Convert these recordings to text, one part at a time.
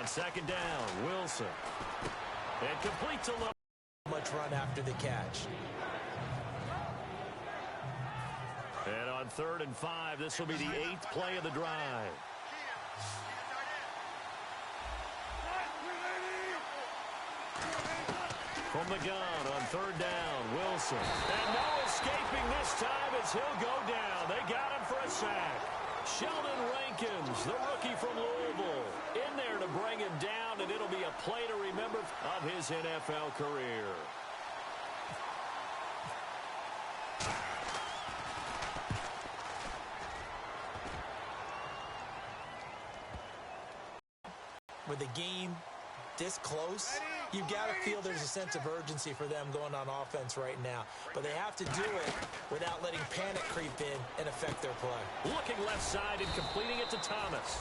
On second down, Wilson. And completes a low. Much run after the catch. And on 3rd and 5, this will be the 8th play of the drive. From the gun on 3rd down, Wilson. And no escaping this time as he'll go down. They got him for a sack. Sheldon Rankins, the rookie from Louisville, in there to bring him down, and it'll be a play to remember of his NFL career. With the game this close, you've got to feel there's a sense of urgency for them going on offense right now. But they have to do it without letting panic creep in and affect their play. Looking left side and completing it to Thomas.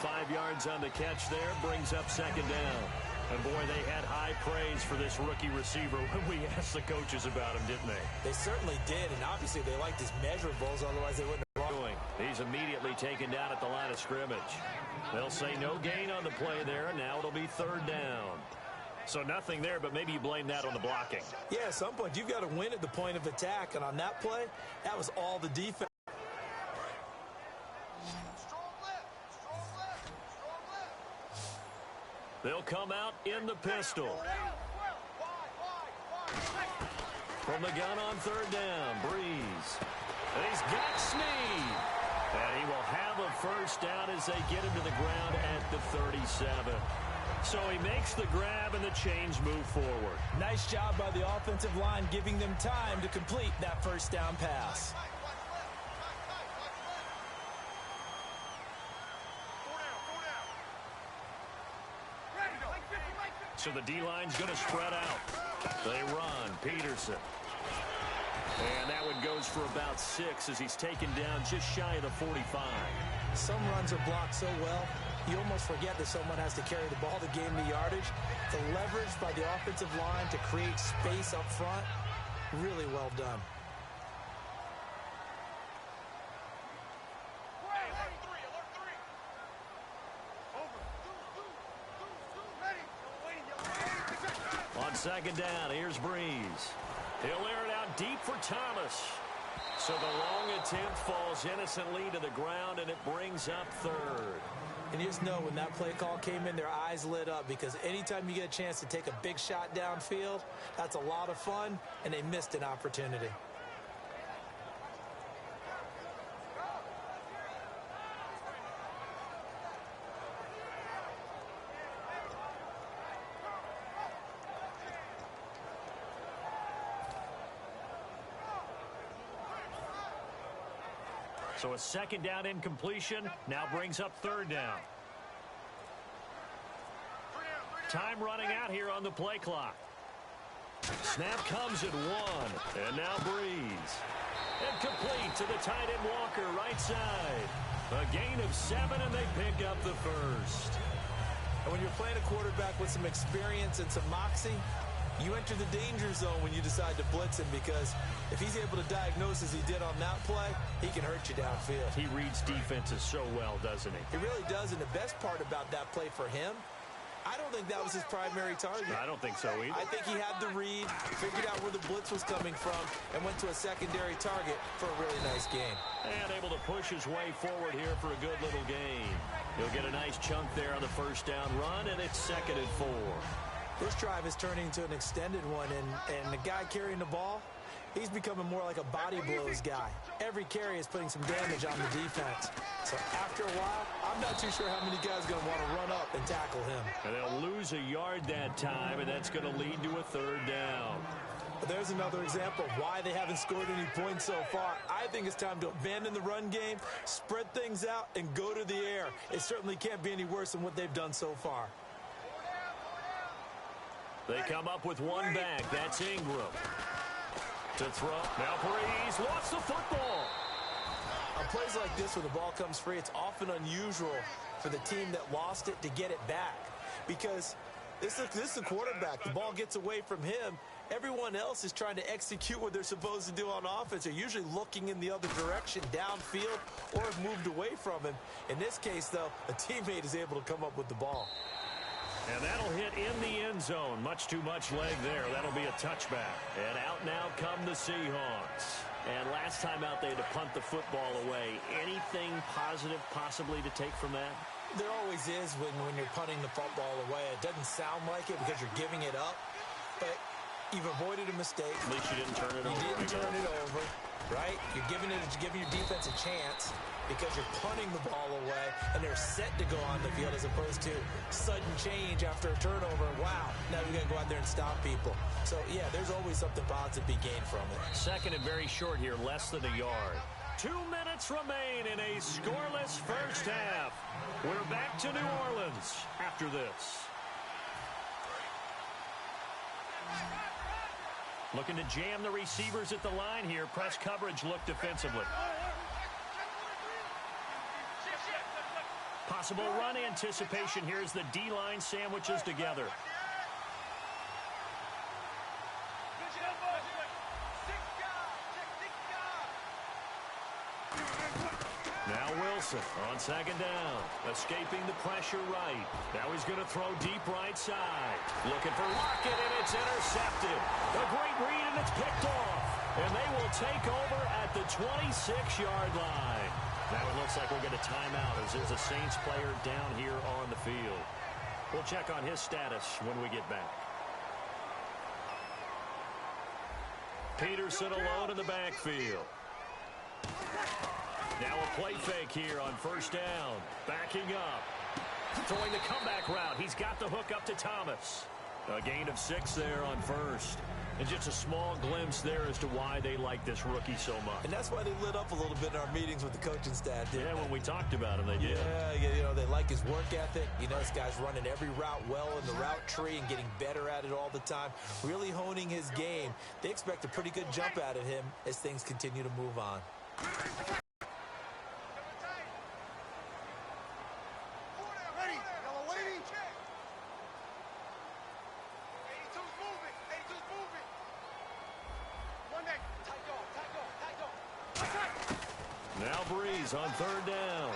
5 yards on the catch there, brings up 2nd down. And, boy, they had high praise for this rookie receiver when we asked the coaches about him, didn't they? They certainly did, and obviously they liked his measurables, otherwise they wouldn't have brought him. He's immediately taken down at the line of scrimmage. They'll say no gain on the play there, and now it'll be 3rd down. So nothing there, but maybe you blame that on the blocking. Yeah, at some point you've got to win at the point of attack, and on that play, that was all the defense. They'll come out in the pistol. From the gun on 3rd down, Breeze. And he's got Snead. And he will have a first down as they get him to the ground at the 37. So he makes the grab and the chains move forward. Nice job by the offensive line giving them time to complete that first down pass. So the D-line's going to spread out. They run. Peterson. And that one goes for about 6 as he's taken down just shy of the 45. Some runs are blocked so well, you almost forget that someone has to carry the ball to gain the yardage. The leverage by the offensive line to create space up front, really well done. On 2nd down, here's Breeze. He'll air it out deep for Thomas. So the long attempt falls innocently to the ground, and it brings up 3rd. And you just know when that play call came in, their eyes lit up, because anytime you get a chance to take a big shot downfield, that's a lot of fun, and they missed an opportunity. So a 2nd down incompletion now brings up 3rd down. Time running out here on the play clock. Snap comes at 1. And now Breeze. And complete to the tight end Walker, right side. A gain of 7, and they pick up the first. And when you're playing a quarterback with some experience and some moxie, you enter the danger zone when you decide to blitz him, because if he's able to diagnose as he did on that play, he can hurt you downfield. He reads defenses so well, doesn't he? He really does, and the best part about that play for him, I don't think that was his primary target. I don't think so either. I think he had the read, figured out where the blitz was coming from, and went to a secondary target for a really nice game. And able to push his way forward here for a good little gain. He'll get a nice chunk there on the first down run, and it's 2nd and 4. This drive is turning into an extended one, and the guy carrying the ball, he's becoming more like a body blows guy. Every carry is putting some damage on the defense. So after a while, I'm not too sure how many guys are going to want to run up and tackle him. And they'll lose a yard that time, and that's going to lead to a 3rd down. But there's another example of why they haven't scored any points so far. I think it's time to abandon the run game, spread things out, and go to the air. It certainly can't be any worse than what they've done so far. They come up with one back. That's Ingram. To throw. Now Breeze lost the football. On plays like this where the ball comes free, it's often unusual for the team that lost it to get it back, because this is the quarterback. The ball gets away from him. Everyone else is trying to execute what they're supposed to do on offense. They're usually looking in the other direction, downfield, or have moved away from him. In this case, though, a teammate is able to come up with the ball. And that'll hit in the end zone. Much too much leg there. That'll be a touchback. And out now come the Seahawks. And last time out, they had to punt the football away. Anything positive possibly to take from that? There always is when you're punting the football away. It doesn't sound like it because you're giving it up, but you've avoided a mistake. At least you didn't turn it over. You didn't turn it over, right? You're giving your defense a chance because you're punting the ball away, and they're set to go on the field as opposed to sudden change after a turnover. Wow, now we got to go out there and stop people. So, yeah, there's always something positive to be gained from it. Second and very short here, less than a yard. 2 minutes remain in a scoreless first half. We're back to New Orleans after this. Looking to jam the receivers at the line here. Press coverage look defensively. Possible run anticipation here as the D-line sandwiches together. Now Wilson on second down. Escaping the pressure right. Now he's going to throw deep right side. Looking for Lockett, and it's intercepted. A great read, and it's picked off. And they will take over at the 26-yard line. Now it looks like we'll get a timeout as there's a Saints player down here on the field. We'll check on his status when we get back. Peterson alone in the backfield. Now a play fake here on first down. Backing up. Throwing the comeback route. He's got the hook up to Thomas. A gain of 6 there on first. And just a small glimpse there as to why they like this rookie so much. And that's why they lit up a little bit in our meetings with the coaching staff. Yeah, when we talked about him, they did. Yeah, they like his work ethic. This guy's running every route well in the route tree and getting better at it all the time. Really honing his game. They expect a pretty good jump out of him as things continue to move on. Now Breeze on third down.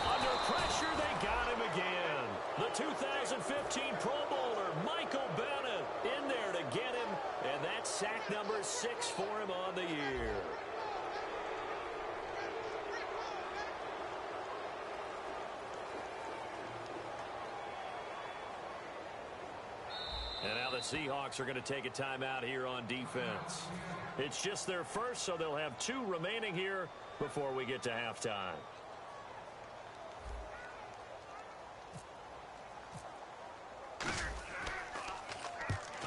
Under pressure, they got him again. The 2015 Pro Bowler, Michael Bennett, in there to get him. And that's sack number 6 for him on the year. And now the Seahawks are going to take a timeout here on defense. It's just their first, so they'll have 2 remaining here before we get to halftime.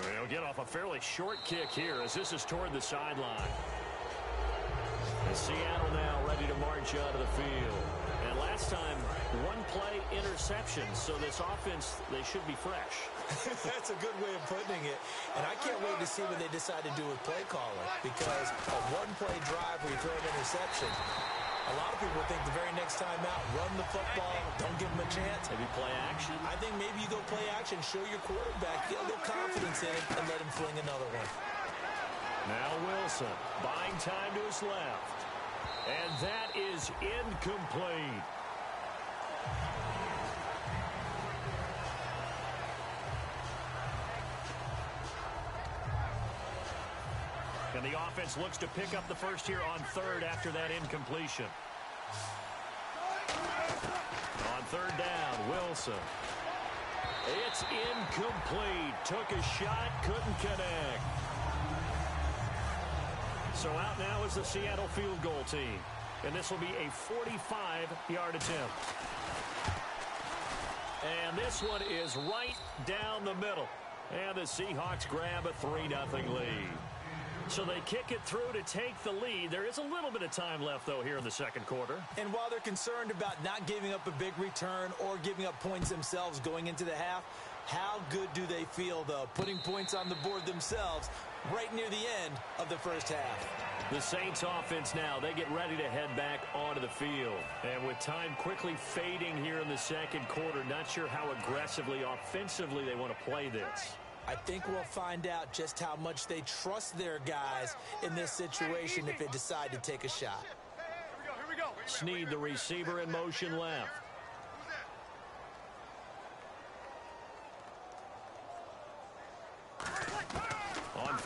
They'll get off a fairly short kick here as this is toward the sideline. And Seattle now ready to march out of the field. And last time, 1 play interception, so this offense, they should be fresh. That's a good way of putting it. And I can't wait to see what they decide to do with play calling, because a 1-play drive where you throw an interception, a lot of people think the very next time out, run the football, don't give them a chance. Maybe play action? I think maybe you go play action, show your quarterback, get a little confidence in it, and let him fling another one. Now Wilson, buying time to his left. And that is incomplete. And the offense looks to pick up the first here on third after that incompletion. On third down, Wilson. It's incomplete. Took a shot, couldn't connect. So out now is the Seattle field goal team. And this will be a 45-yard attempt. And this one is right down the middle. And the Seahawks grab a 3-0 lead. So they kick it through to take the lead. There is a little bit of time left, though, here in the second quarter. And while they're concerned about not giving up a big return or giving up points themselves going into the half, how good do they feel, though, putting points on the board themselves right near the end of the first half? The Saints offense now, they get ready to head back onto the field. And with time quickly fading here in the second quarter, not sure how aggressively, offensively they want to play this. I think we'll find out just how much they trust their guys in this situation if they decide to take a shot. Here we go. Snead, the receiver, in motion left.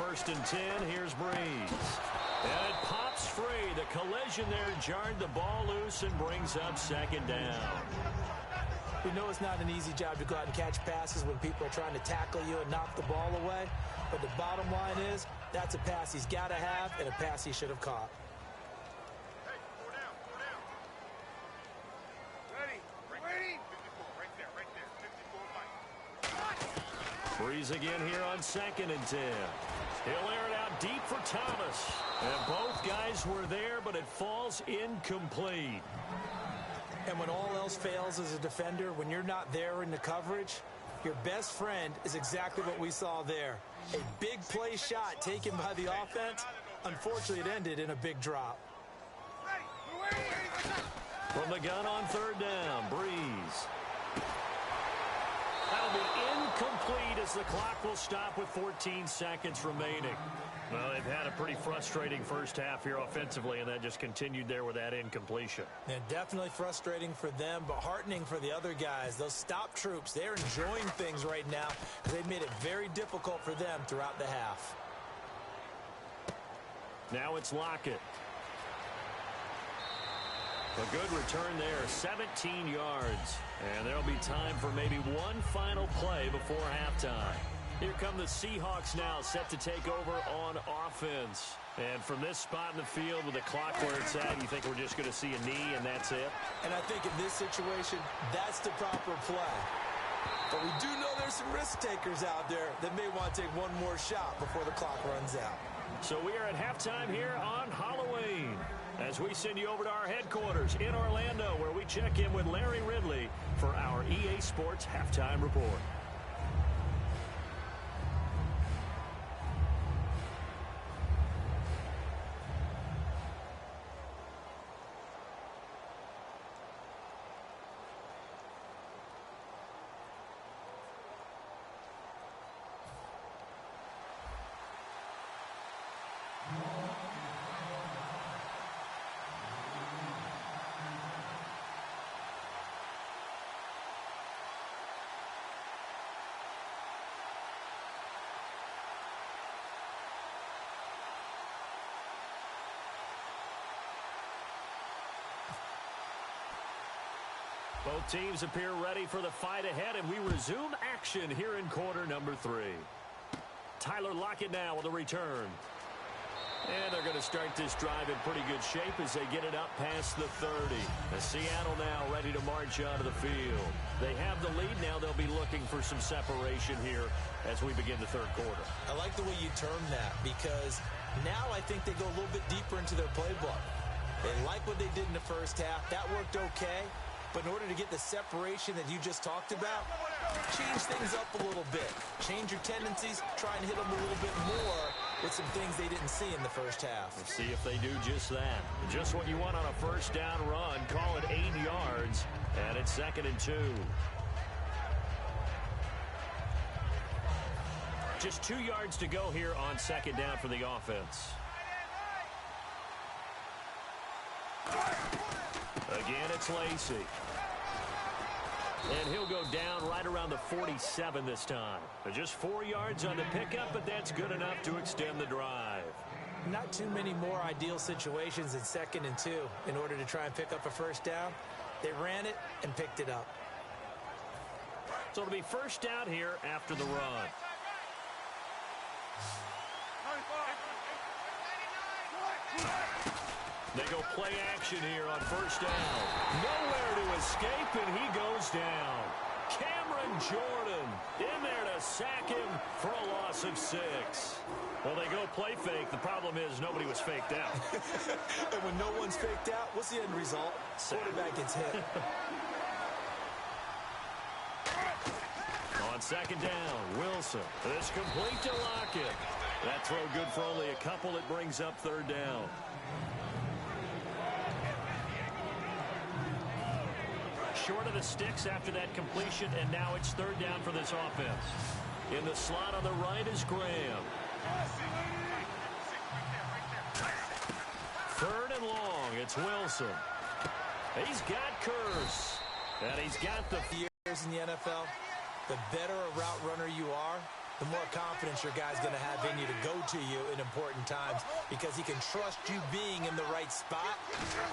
first and 10. Here's Breeze. And it pops free. The collision there jarred the ball loose and brings up second down. We know it's not an easy job to go out and catch passes when people are trying to tackle you and knock the ball away. But the bottom line is, that's a pass he's got to have and a pass he should have caught. Hey, four down. Ready. Ready. 54, right there. 54, Mike. Breeze again here on second and 10. He'll air it out deep for Thomas. And both guys were there, but it falls incomplete. And when all else fails as a defender, when you're not there in the coverage, your best friend is exactly what we saw there. A big play shot taken by the offense. Unfortunately, it ended in a big drop. From the gun on third down, Breeze. That'll be incomplete as the clock will stop with 14 seconds remaining. Well, they've had a pretty frustrating first half here offensively, and that just continued there with that incompletion. Yeah, definitely frustrating for them, but heartening for the other guys. Those stop troops, they're enjoying things right now because they've made it very difficult for them throughout the half. Now it's Lockett. A good return there, 17 yards. And there'll be time for maybe one final play before halftime. Here come the Seahawks now, set to take over on offense. And from this spot in the field with the clock where it's at, you think we're just going to see a knee and that's it? And I think in this situation, that's the proper play. But we do know there's some risk takers out there that may want to take one more shot before the clock runs out. So we are at halftime here on Halloween as we send you over to our headquarters in Orlando, where we check in with Larry Ridley for our EA Sports Halftime Report. Both teams appear ready for the fight ahead, and we resume action here in quarter number 3. Tyler Lockett now with a return. And they're going to start this drive in pretty good shape as they get it up past the 30. As Seattle now ready to march onto the field. They have the lead now. They'll be looking for some separation here as we begin the third quarter. I like the way you term that because now I think they go a little bit deeper into their playbook. They like what they did in the first half. That worked okay. But in order to get the separation that you just talked about, change things up a little bit. Change your tendencies, try and hit them a little bit more with some things they didn't see in the first half. Let's see if they do just that. Just what you want on a first down run. Call it 8 yards, and it's 2nd and 2. Just 2 yards to go here on 2nd down for the offense. Again, it's Lacy. And he'll go down right around the 47 this time. Just 4 yards on the pickup, but that's good enough to extend the drive. Not too many more ideal situations in 2nd and 2 in order to try and pick up a first down. They ran it and picked it up. So it'll be first down here after the run. They go play action here on first down. Nowhere to escape, and he goes down. Cameron Jordan in there to sack him for a loss of 6. Well, they go play fake. The problem is nobody was faked out. And when no one's faked out, what's the end result? Quarterback gets hit. On 2nd down, Wilson. This complete to Lockett. That throw good for only a couple. It brings up 3rd down. Short of the sticks after that completion, and now it's 3rd down for this offense. In the slot on the right is Graham. 3rd and long, it's Wilson. He's got Curse, and he's got the years in the NFL, the better a route runner you are, the more confidence your guy's going to have in you to go to you in important times because he can trust you being in the right spot,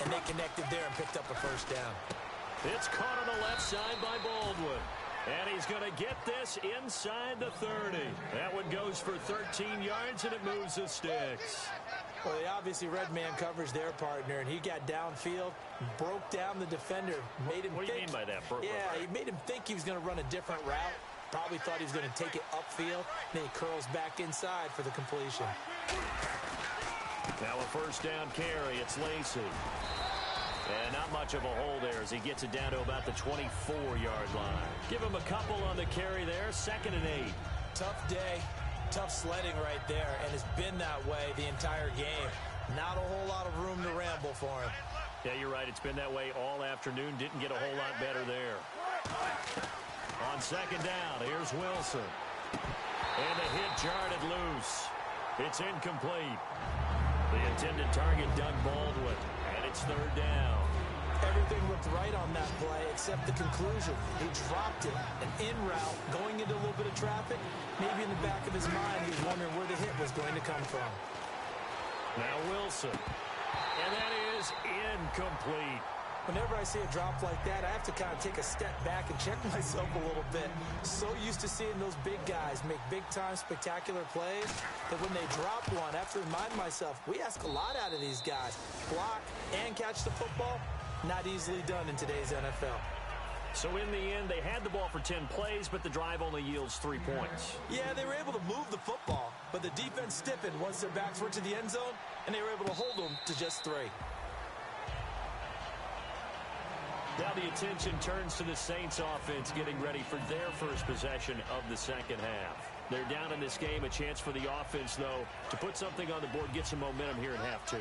and they connected there and picked up a first down. It's caught on the left side by Baldwin. And he's going to get this inside the 30. That one goes for 13 yards, and it moves the sticks. Well, they obviously read man coverage their partner, and he got downfield, broke down the defender, made him What do you mean by that? He made him think he was going to run a different route. Probably thought he was going to take it upfield. Then he curls back inside for the completion. Now a first down carry. It's Lacey. And not much of a hole there as he gets it down to about the 24-yard line. Give him a couple on the carry there. 2nd and 8. Tough day. Tough sledding right there, and it's been that way the entire game. Not a whole lot of room to ramble for him. Yeah, you're right. It's been that way all afternoon. Didn't get a whole lot better there. On 2nd down, here's Wilson. And the hit jarred it loose. It's incomplete. The intended target, Doug Baldwin. And it's 3rd down. Everything looked right on that play except the conclusion. He dropped it. An in route, going into a little bit of traffic. Maybe in the back of his mind, he was wondering where the hit was going to come from. Now Wilson. And that is incomplete. Whenever I see a drop like that, I have to kind of take a step back and check myself a little bit. So used to seeing those big guys make big-time spectacular plays that when they drop one, I have to remind myself, we ask a lot out of these guys. Block and catch the football, not easily done in today's NFL. So in the end, they had the ball for 10 plays, but the drive only yields 3 points. Yeah, they were able to move the football, but the defense stiffened once their backs were to the end zone, and they were able to hold them to just 3. Now the attention turns to the Saints offense getting ready for their first possession of the second half. They're down in this game. A chance for the offense, though, to put something on the board, get some momentum here in half 2.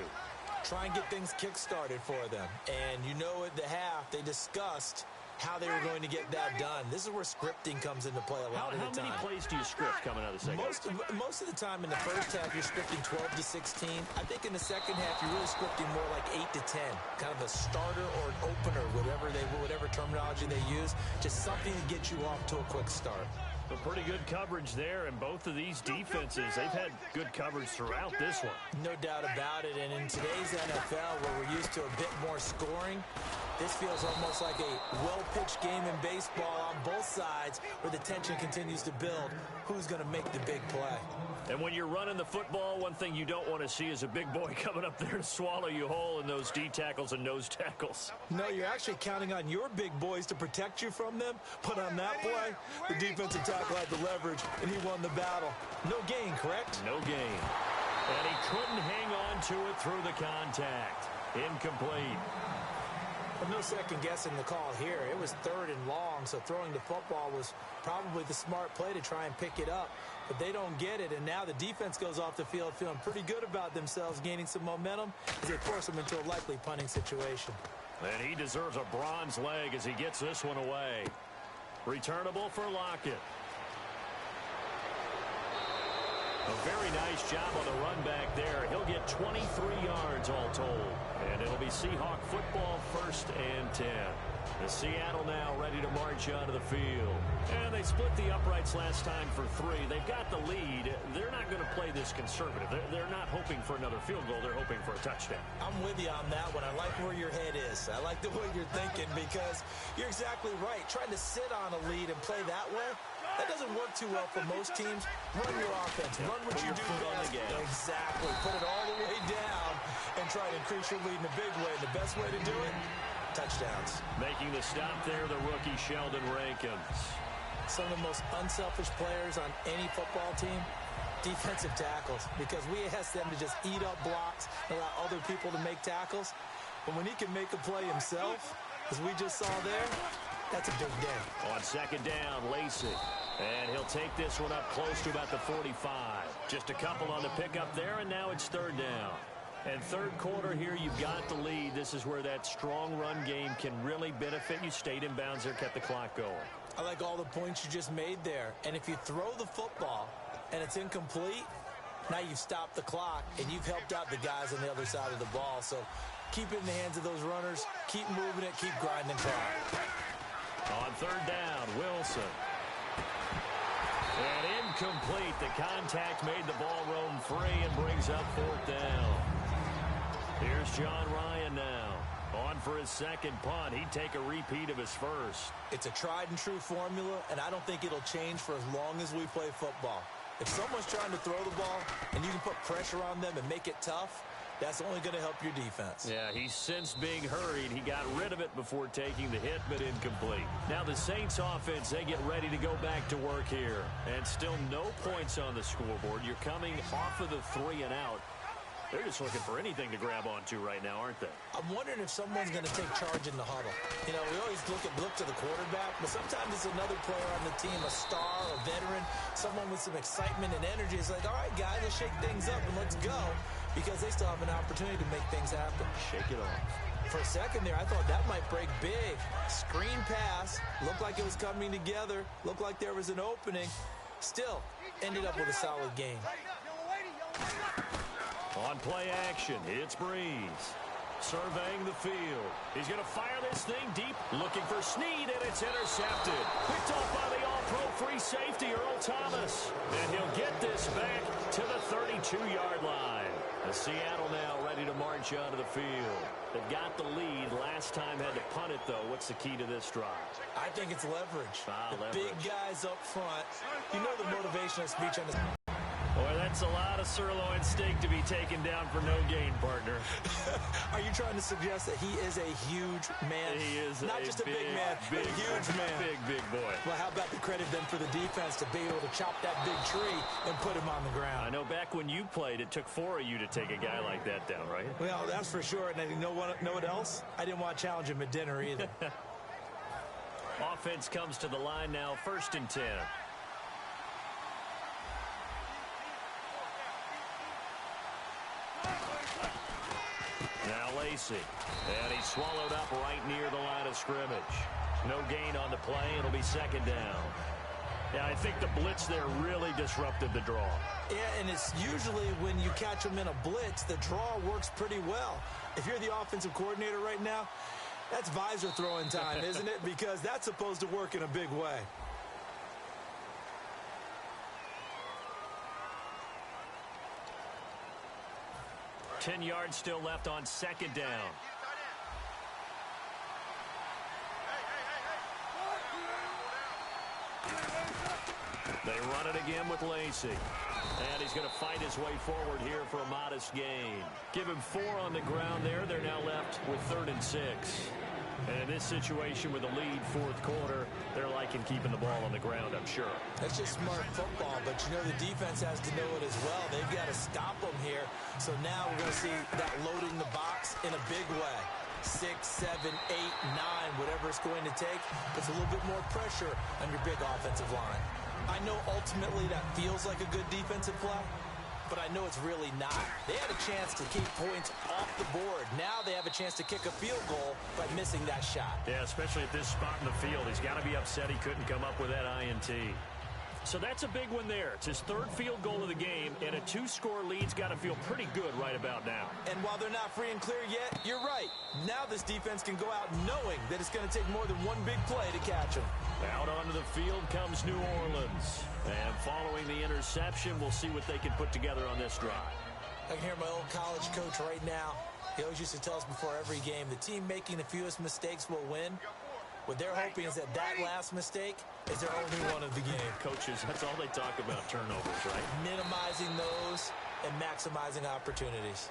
Try and get things kick-started for them. And you know at the half, they discussed how they were going to get that done. This is where scripting comes into play a lot of the time. How many plays do you script coming out of the second half? Most of the time in the first half, you're scripting 12 to 16. I think in the second half, you're really scripting more like 8 to 10. Kind of a starter or an opener, whatever terminology they use. Just something to get you off to a quick start. But pretty good coverage there, and both of these defenses, they've had good coverage throughout this one. No doubt about it, and in today's NFL, where we're used to a bit more scoring, this feels almost like a well-pitched game in baseball on both sides where the tension continues to build. Who's going to make the big play? And when you're running the football, one thing you don't want to see is a big boy coming up there to swallow you whole in those D tackles and nose tackles. No, you're actually counting on your big boys to protect you from them. But on that play, the defensive tackle had the leverage, and he won the battle. No gain, correct? No gain. And he couldn't hang on to it through the contact. Incomplete. But no second guessing the call here. It was 3rd and long, so throwing the football was probably the smart play to try and pick it up. But they don't get it, and now the defense goes off the field feeling pretty good about themselves, gaining some momentum as they force them into a likely punting situation. And he deserves a bronze leg as he gets this one away. Returnable for Lockett. A very nice job on the run back there. He'll get 23 yards all told. And it'll be Seahawk football 1st and 10. The Seattle now ready to march onto the field. And they split the uprights last time for 3. They've got the lead. They're not going to play this conservative. They're not hoping for another field goal. They're hoping for a touchdown. I'm with you on that one. I like where your head is. I like the way you're thinking because you're exactly right. Trying to sit on a lead and play that way, that doesn't work too well for most teams. Run your offense. Run what you do best. Exactly. Put it all the way down and try to increase your lead in a big way. And the best way to do it, touchdowns. Making the stop there, the rookie Sheldon Rankins. Some of the most unselfish players on any football team, defensive tackles, because we ask them to just eat up blocks and allow other people to make tackles. But when he can make a play himself, as we just saw there, that's a big day. On 2nd down, Lacey. And he'll take this one up close to about the 45. Just a couple on the pickup there, and now it's 3rd down. And 3rd quarter here, you've got the lead. This is where that strong run game can really benefit you. Stayed in bounds there, kept the clock going. I like all the points you just made there. And if you throw the football and it's incomplete, now you've stopped the clock and you've helped out the guys on the other side of the ball. So keep it in the hands of those runners. Keep moving it. Keep grinding clock. On 3rd down, Wilson. And Incomplete. The contact made the ball roam free and brings up 4th down. Here's John Ryan now. On for his second punt. He'd take a repeat of his first. It's a tried-and-true formula, and I don't think it'll change for as long as we play football. If someone's trying to throw the ball and you can put pressure on them and make it tough, that's only going to help your defense. Yeah, he's since being hurried. He got rid of it before taking the hit, but incomplete. Now the Saints offense, they get ready to go back to work here. And still no points on the scoreboard. You're coming off of the 3 and out. They're just looking for anything to grab onto right now, aren't they? I'm wondering if someone's going to take charge in the huddle. You know, we always look to the quarterback, but sometimes it's another player on the team, a star, a veteran, someone with some excitement and energy. It's like, all right, guys, let's shake things up and let's go, because they still have an opportunity to make things happen. Shake it off. For a second there, I thought that might break big. Screen pass, looked like it was coming together, looked like there was an opening. Still, ended up with a solid game. On play action, it's Breeze. Surveying the field. He's going to fire this thing deep. Looking for Snead, and it's intercepted. Picked off by the all-pro free safety, Earl Thomas. And he'll get this back to the 32-yard line. The Seattle now ready to march onto the field. They've got the lead. Last time had to punt it, though. What's the key to this drive? I think it's leverage. Leverage. Big guys up front. You know the motivational speech on this. Boy, that's a lot of sirloin steak to be taken down for no gain, partner. Are you trying to suggest that he is a huge man? He is not just a big man, but a huge man. Big boy. Well, how about the credit then for the defense to be able to chop that big tree and put him on the ground? I know back when you played, it took 4 of you to take a guy like that down, right? Well, that's for sure. And you know what else? I didn't want to challenge him at dinner either. Offense comes to the line now, 1st and 10. Now Lacey, and he's swallowed up right near the line of scrimmage. No gain on the play. It'll be 2nd down. Yeah, I think the blitz there really disrupted the draw. Yeah, and it's usually when you catch them in a blitz, the draw works pretty well. If you're the offensive coordinator right now, that's visor throwing time, isn't it? Because that's supposed to work in a big way. Ten yards still left on 2nd down. They run it again with Lacey. And he's going to fight his way forward here for a modest gain. Give him 4 on the ground there. They're now left with 3rd and 6. And in this situation with a lead 4th quarter, they're liking keeping the ball on the ground, I'm sure. That's just smart football, but you know the defense has to know it as well. They've got to stop them here. So now we're going to see that loading the box in a big way. 6, 7, 8, 9, whatever it's going to take. Puts a little bit more pressure on your big offensive line. I know ultimately that feels like a good defensive play, but I know it's really not. They had a chance to keep points off the board. Now they have a chance to kick a field goal by missing that shot. Yeah, especially at this spot in the field. He's got to be upset he couldn't come up with that INT. So that's a big one there. It's his 3rd field goal of the game, and a 2-score lead's got to feel pretty good right about now. And while they're not free and clear yet, you're right. Now this defense can go out knowing that it's going to take more than one big play to catch them. Out onto the field comes New Orleans. And following the interception, we'll see what they can put together on this drive. I can hear my old college coach right now. He always used to tell us before every game, the team making the fewest mistakes will win. What they're hoping is that last mistake is their only one of the game. Coaches, that's all they talk about, turnovers, right? Minimizing those and maximizing opportunities.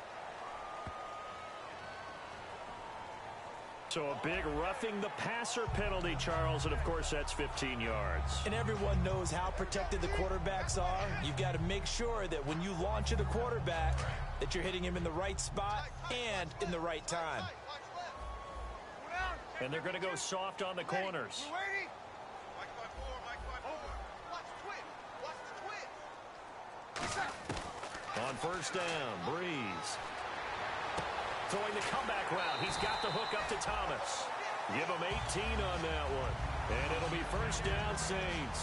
So a big roughing the passer penalty, Charles, and of course that's 15 yards. And everyone knows how protected the quarterbacks are. You've got to make sure that when you launch at a quarterback, that you're hitting him in the right spot and in the right time. And they're going to go soft on the corners. On 1st down, Breeze. Throwing the comeback route. He's got the hook up to Thomas. Give him 18 on that one. And it'll be 1st down, Saints.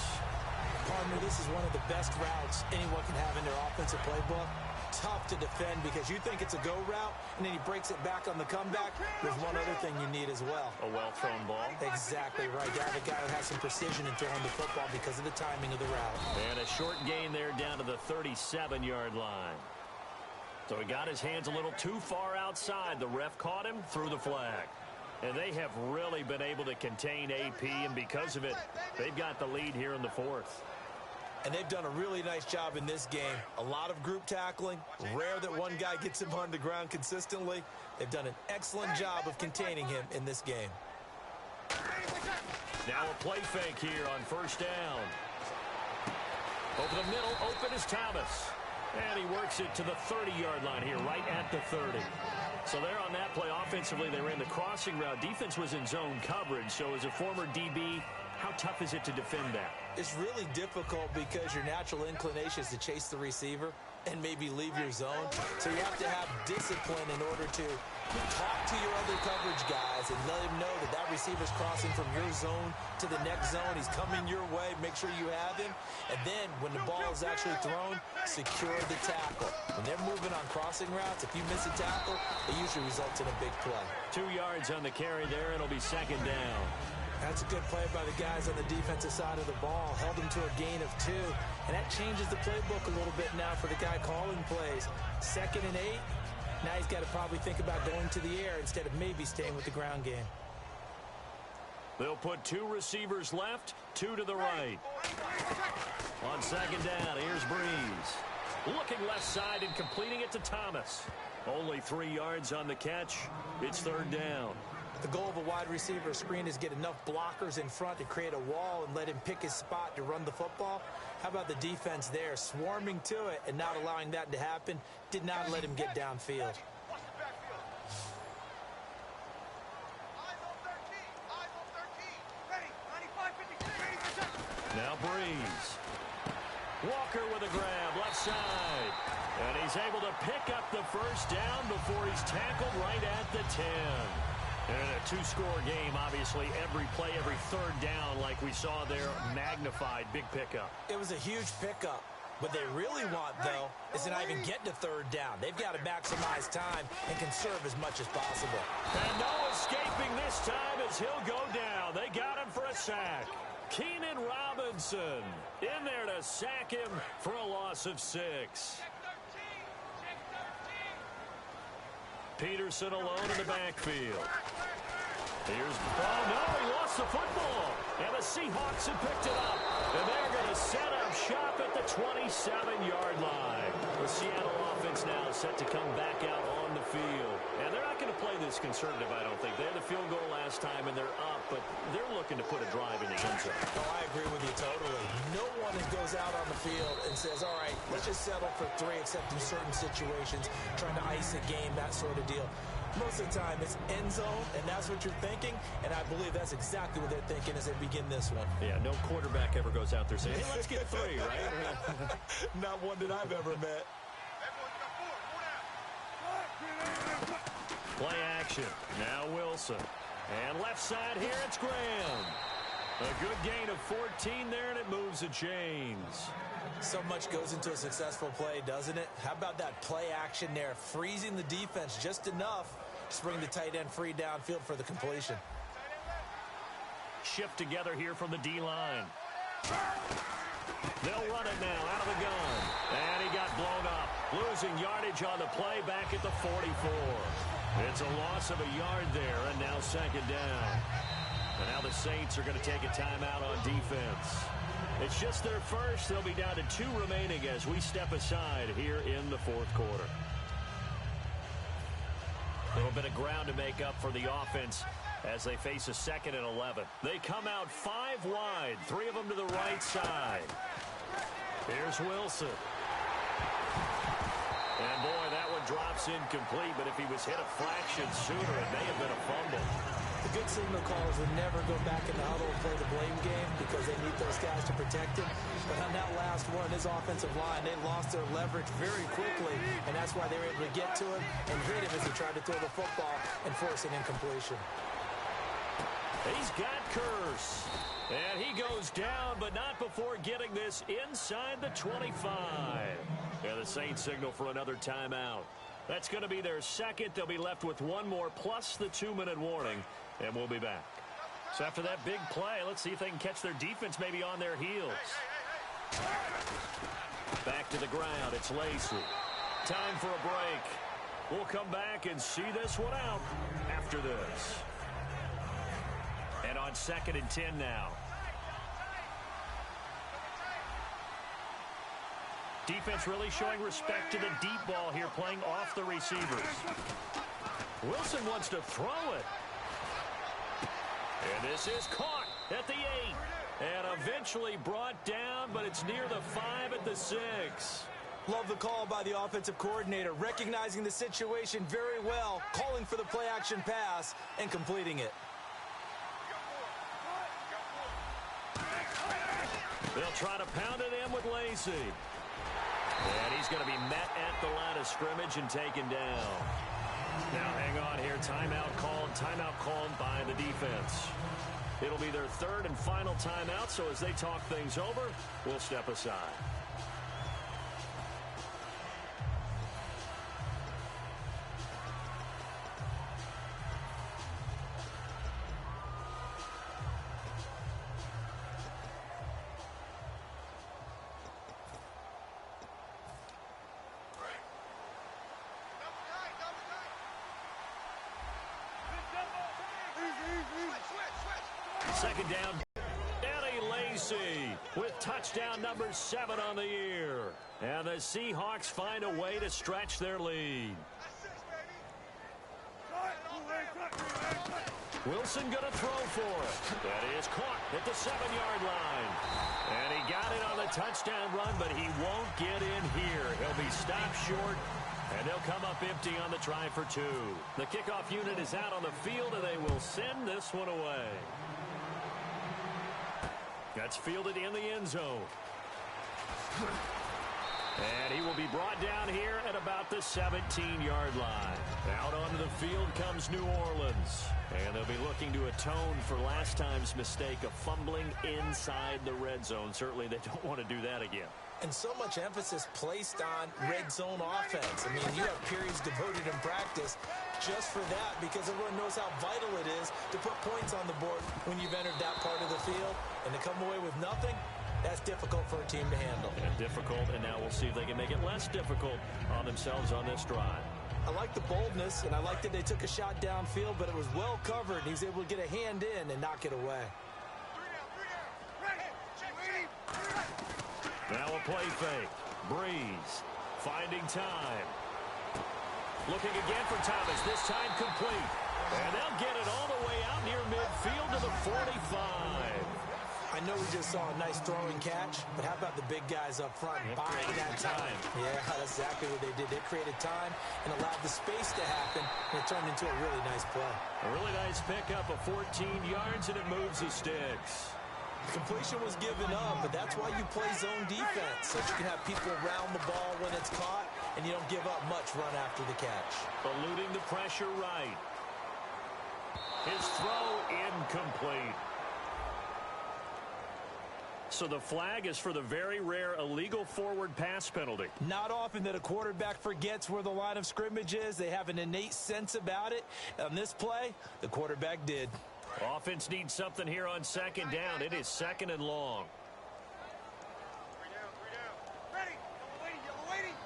Partner, this is one of the best routes anyone can have in their offensive playbook. tough to defend because you think it's a go route, and then he breaks it back on the comeback. There's one other thing you need as well. A well-thrown ball. Exactly right. You have a guy that has some precision in throwing the football because of the timing of the route. And a short gain there down to the 37-yard line. So he got his hands a little too far outside. The ref caught him, threw the flag. And they have really been able to contain AP, and because of it, they've got the lead here in the fourth. And they've done a really nice job in this game. A lot of group tackling. Rare that one guy gets him on the ground consistently. They've done an excellent job of containing him in this game. Now a play fake here on first down. Over the middle, open is Thomas. And he works it to the 30-yard line here, right at the 30. So there on that play, offensively, they ran the crossing route. Defense was in zone coverage. So as a former DB, how tough is it to defend that? It's really difficult because your natural inclination is to chase the receiver and maybe leave your zone. So you have to have discipline in order to talk to your other coverage guys and let him know that that receiver's crossing from your zone to the next zone. He's coming your way. Make sure you have him. And then when the ball is actually thrown, secure the tackle. When they're moving on crossing routes, if you miss a tackle, it usually results in a big play. 2 yards on the carry there. It'll be second down. That's a good play by the guys on the defensive side of the ball. Held him to a gain of 2. And that changes the playbook a little bit now for the guy calling plays. 2nd and 8. Now he's got to probably think about going to the air instead of maybe staying with the ground game. They'll put 2 receivers left, 2 to the right. On second down, here's Breeze. Looking left side and completing it to Thomas. Only 3 yards on the catch. It's third down. The goal of a wide receiver screen is get enough blockers in front to create a wall and let him pick his spot to run the football. How about the defense there, swarming to it and not allowing that to happen? Did not let him get downfield. Now Breeze. Walker with a grab, left side. And he's able to pick up the first down before he's tackled right at the 10. And a 2-score game, obviously, every play, every third down, like we saw there, magnified, big pickup. It was a huge pickup. What they really want, though, is to not even get to third down. They've got to maximize time and conserve as much as possible. And no escaping this time as he'll go down. They got him for a sack. Keenan Robinson in there to sack him for a loss of 6. Peterson alone in the backfield. Here's, oh no, he lost the football. And the Seahawks have picked it up. And they're going to set up shop at the 27-yard line. The Seattle offense now is set to come back out on the field. And they're not going to play this conservative, I don't think. They had the field goal last time, and they're up, but they're looking to put a drive in the end zone. Oh, I agree with you totally. No one goes out on the field and says, all right, let's just settle for 3, except in certain situations, trying to ice a game, that sort of deal. Most of the time, it's end zone, and that's what you're thinking, and I believe that's exactly what they're thinking as they begin this one. Yeah, no quarterback ever goes out there saying, hey, let's get 3, right? Not one that I've ever met. Play action. Now Wilson. And left side here, it's Graham. A good gain of 14 there, and it moves the chains. So much goes into a successful play, doesn't it? How about that play action there, freezing the defense just enough to bring the tight end free downfield for the completion. Shift together here from the D-line. They'll run it now out of the gun. And he got blown up. Losing yardage on the play back at the 44. It's a loss of a yard there, and now second down. And now the Saints are going to take a timeout on defense. It's just their first. They'll be down to 2 remaining as we step aside here in the fourth quarter. A little bit of ground to make up for the offense as they face a 2nd and 11. They come out 5 wide, 3 of them to the right side. Here's Wilson. And boy, that one drops incomplete, but if he was hit a fraction sooner, it may have been a fumble. The good signal callers would never go back in the huddle and play the blame game because they need those guys to protect him. But on that last one, his offensive line, they lost their leverage very quickly, and that's why they were able to get to him and hit him as he tried to throw the football and force an incompletion. He's got Curse. And he goes down, but not before getting this inside the 25. Yeah, the Saints signal for another timeout. That's going to be their second. They'll be left with one more plus the 2-minute warning, and we'll be back. So after that big play, let's see if they can catch their defense maybe on their heels. Back to the ground. It's Lacey. Time for a break. We'll come back and see this one out after this. And on 2nd and 10 now. Defense really showing respect to the deep ball here, playing off the receivers. Wilson wants to throw it. And this is caught at the 8. And eventually brought down, but it's near the 5 at the 6. Love the call by the offensive coordinator, recognizing the situation very well, calling for the play-action pass, and completing it. They'll try to pound it in with Lacey. And he's going to be met at the line of scrimmage and taken down. Now hang on here. Timeout called by the defense. It'll be their 3rd and final timeout, so as they talk things over, we'll step aside. Second down, Eddie Lacey with touchdown number 7 on the year. And the Seahawks find a way to stretch their lead. Wilson going to throw for it. That is caught at the 7-yard line. And he got it on the touchdown run, but he won't get in here. He'll be stopped short. And they'll come up empty on the try for 2. The kickoff unit is out on the field, and they will send this one away. That's fielded in the end zone. And he will be brought down here at about the 17-yard line. Out onto the field comes New Orleans. And they'll be looking to atone for last time's mistake of fumbling inside the red zone. Certainly they don't want to do that again. And so much emphasis placed on red zone offense. I mean, you have periods devoted in practice just for that, because everyone knows how vital it is to put points on the board when you've entered that part of the field. And to come away with nothing, that's difficult for a team to handle. And difficult, and now we'll see if they can make it less difficult on themselves on this drive. I like the boldness, and I like that they took a shot downfield, but it was well covered. He was able to get a hand in and knock it away. Now a play fake. Breeze finding time. Looking again for Thomas. This time complete. And they'll get it all the way out near midfield to the 45. I know we just saw a nice throwing catch, but how about the big guys up front buying that time? Yeah, that's exactly what they did. They created time and allowed the space to happen, and it turned into a really nice play. A really nice pickup of 14 yards, and it moves the sticks. Completion was given up, but that's why you play zone defense, so you can have people around the ball when it's caught, and you don't give up much run after the catch. Eluding the pressure right. His throw incomplete. So the flag is for the very rare illegal forward pass penalty. Not often that a quarterback forgets where the line of scrimmage is. They have an innate sense about it. On this play, the quarterback did. Offense needs something here on 2nd down. It is 2nd and long. 3 down. Ready. Yellow waiting.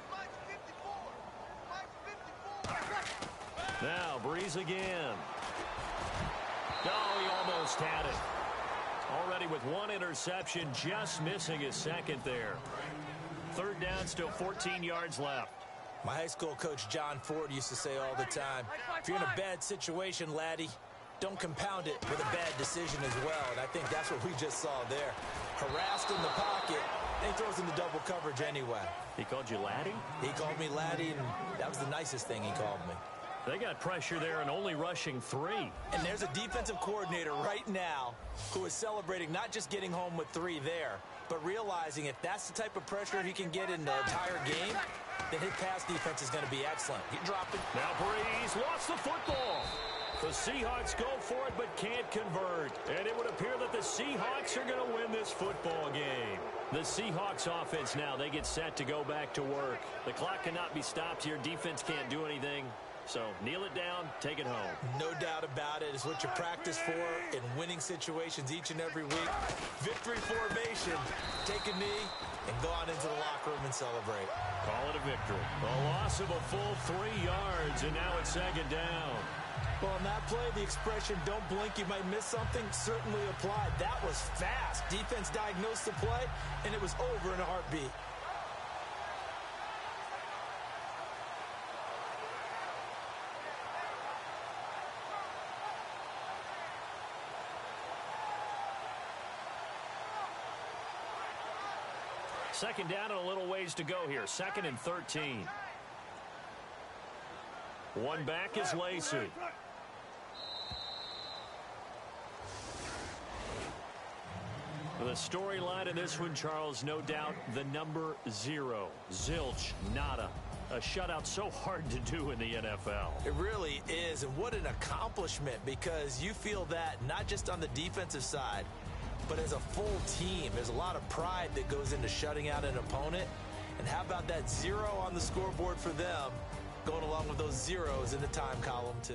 Mike's 54. Mike's 54. Now Breeze again. Oh, he almost had it. Already with 1 interception, just missing his 2nd there. 3rd down, still 14 yards left. My high school coach John Ford used to say all the time, if you're in a bad situation, laddie, don't compound it with a bad decision as well. And I think that's what we just saw there. Harassed in the pocket, and he throws into double coverage anyway. He called you laddie? He called me laddie, and that was the nicest thing he called me. They got pressure there and only rushing 3. And there's a defensive coordinator right now who is celebrating not just getting home with 3 there, but realizing if that's the type of pressure he can get in the entire game, then his pass defense is going to be excellent. He dropped it. Now Breeze lost the football. The Seahawks go for it but can't convert. And it would appear that the Seahawks are going to win this football game. The Seahawks offense now, they get set to go back to work. The clock cannot be stopped here. Defense can't do anything. So kneel it down, take it home. No doubt about it. It's what you practice for in winning situations each and every week. Victory formation. Take a knee and go on into the locker room and celebrate. Call it a victory. A loss of a full 3 yards, and now it's second down. Well, on that play, the expression, don't blink, you might miss something, certainly applied. That was fast. Defense diagnosed the play, and it was over in a heartbeat. Second down and a little ways to go here. 2nd and 13. One back is Lacey. The storyline in this one, Charles, no doubt the number 0. Zilch, nada. A shutout so hard to do in the NFL. It really is, and what an accomplishment, because you feel that not just on the defensive side, but as a full team. There's a lot of pride that goes into shutting out an opponent. And how about that 0 on the scoreboard for them, going along with those zeros in the time column too.